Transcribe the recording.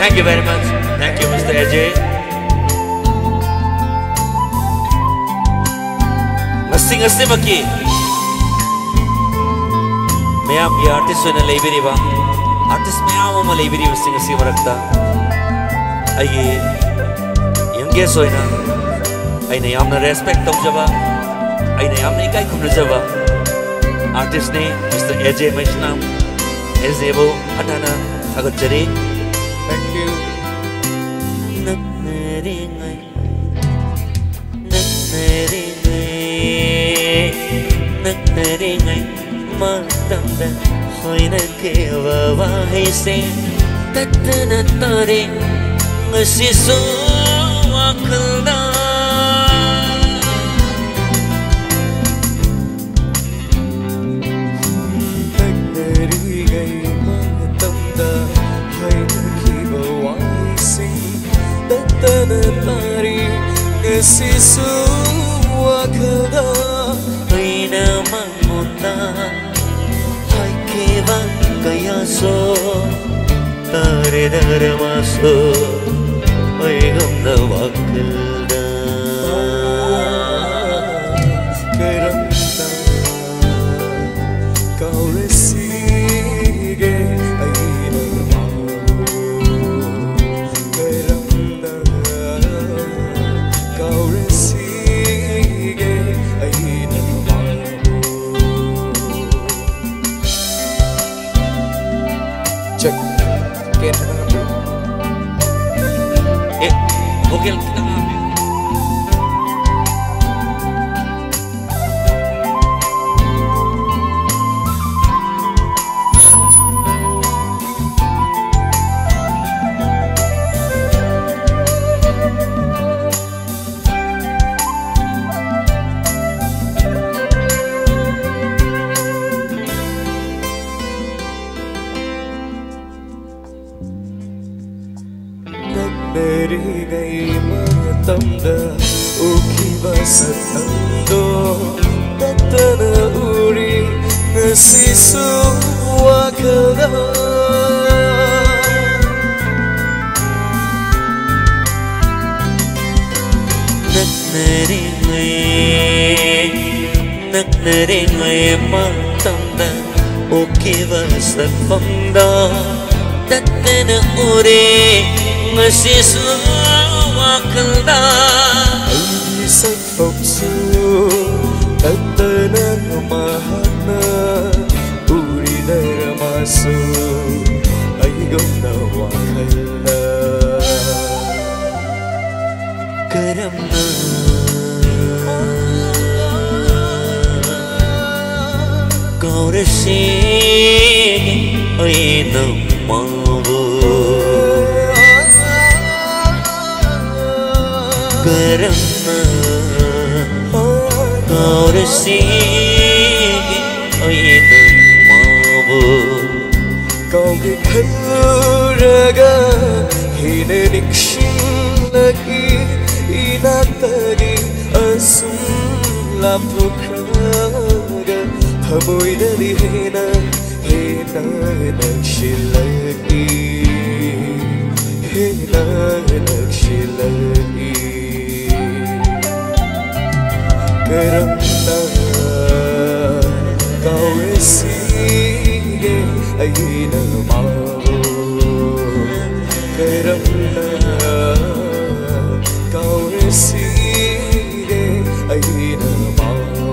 Thank you very much. Thank you, Mr. Ajay. Ngasi maki. Mayam ye artist na labiri ba. Artist mayam ma labiri ngasi marakta. Aye. Yange soina. Aina yamna respect tok jaba. Aina yamna ikai khumna jaba. Artist ne Mr. Ajay Vaishnam. Ezebo Adana Thagachari. Thank you. Matanda hoina ke wawahi se tatna tare ngasi so akalda nagri gai matanda hoina ke wawahi se tatna tare ngasi so akalda hoina mamunda kaya so tare darmaso oi gamna wakalda karanta kauresige aina karanta kauresige aina check get Vogel kita ngambil. Dari gai matamda ukiba satando tatana uri ngasisu wakala naknere ngai matamda ukiba satando tatana uri ngasisu wakalda Ay sakpamsu Tatanan mahana Uri daramasu Ay gomna wakala Karamna Kaurasi Ay namavu Karamna Kaurasi Ay namavu Kau kharaga hina nikshin lagi inatadi asum lapokraga thamoi dali hina nakshilagi hina nakshilagi karamna kau resige aina mavu karamna kau resige aina mavu